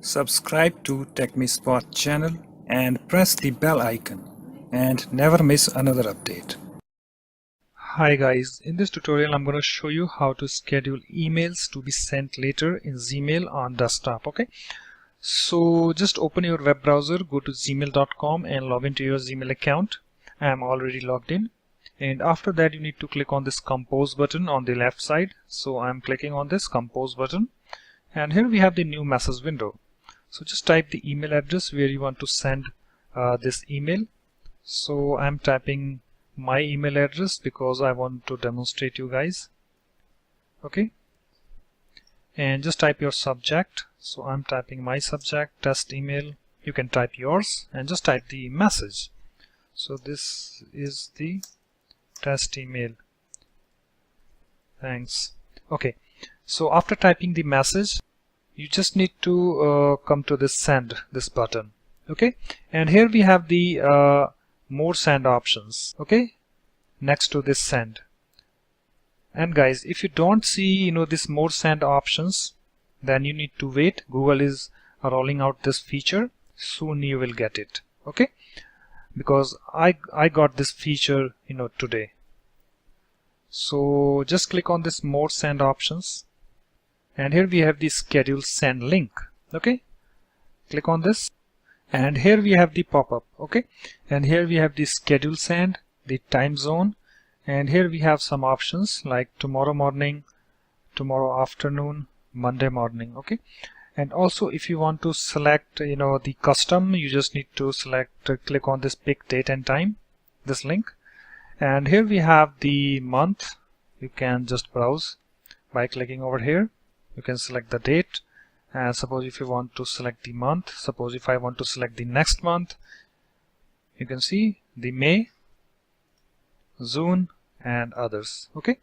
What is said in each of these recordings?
Subscribe to TechMeSpot channel and press the bell icon and never miss another update. Hi guys, in this tutorial I'm going to show you how to schedule emails to be sent later in Gmail on desktop. Okay, so just open your web browser, go to gmail.com and log into your Gmail account. I am already logged in, and after that you need to click on this compose button on the left side. So I'm clicking on this compose button, and here we have the new message window. So just type the email address where you want to send this email. So I'm typing my email address because I want to demonstrate you guys. Okay, and just type your subject. So I'm typing my subject, test email. You can type yours and just type the message. So this is the test email. Thanks. Okay, so after typing the message, you just need to come to this send, this button. Okay, and here we have the more send options. Okay, next to this send. And guys, if you don't see this more send options, then you need to wait. Google is rolling out this feature. Soon you will get it. Okay, because I got this feature today. So just click on this more send options, and here we have the schedule send link. Okay, click on this, and here we have the pop-up. Okay, and here we have the schedule send, the time zone, and here we have some options like tomorrow morning, tomorrow afternoon, Monday morning. Okay, and also if you want to select the custom, you just need to select click on this pick date and time, this link, and here we have the month. You can just browse by clicking over here. You can select the date, and suppose if you want to select the month, suppose if I want to select the next month, you can see the May, June and others. Okay,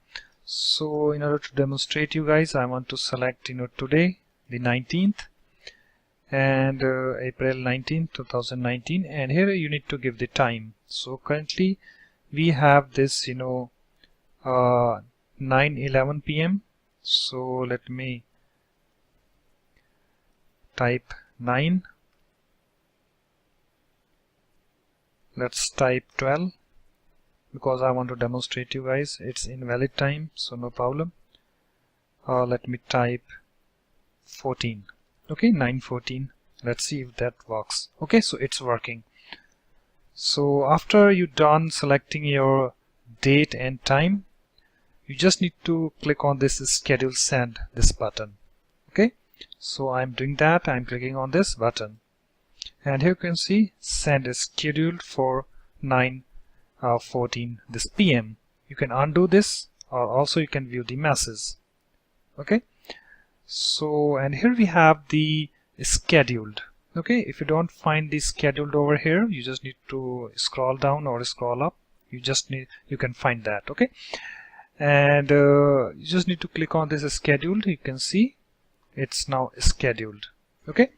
so in order to demonstrate you guys, I want to select today, the 19th, and April 19th 2019, and here you need to give the time. So currently we have this 9:11 p.m. so let me type 9. Let's type 12 because I want to demonstrate you guys. It's invalid time, so no problem. Let me type 14. Okay, 9:14. Let's see if that works. Okay, so it's working. So after you're done selecting your date and time, you just need to click on this schedule send, this button. Okay, so I'm doing that. I'm clicking on this button, and here you can see send is scheduled for 9:14 this PM. You can undo this, or also you can view the message. Okay, so and here we have the scheduled. Okay, if you don't find the scheduled over here, you just need to scroll down or scroll up. You can find that. Okay, and you just need to click on this scheduled. You can see it's now scheduled. Okay,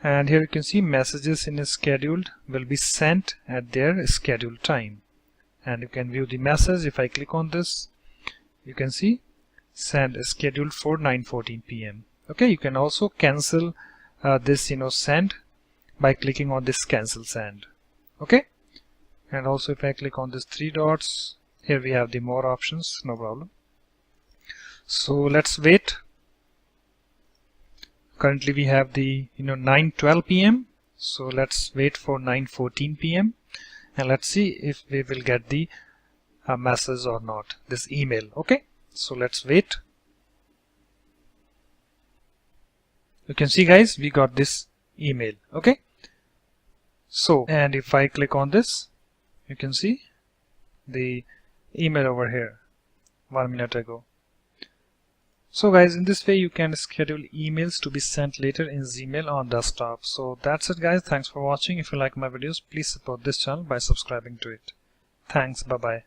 and here you can see messages in scheduled will be sent at their scheduled time, and you can view the message. If I click on this, you can see send is scheduled for 9:14 p.m. Okay, you can also cancel this send by clicking on this cancel send. Okay, and also if I click on this three dots, here we have the more options. No problem. So let's wait. Currently we have the 9:12 p.m. so let's wait for 9:14 p.m. and let's see if we will get the message or not, this email. Okay, so let's wait. You can see guys, we got this email. Okay, so and if I click on this, you can see the email over here 1 minute ago. So guys, in this way you can schedule emails to be sent later in Gmail on desktop. So that's it guys. Thanks for watching. If you like my videos, please support this channel by subscribing to it. Thanks. Bye bye.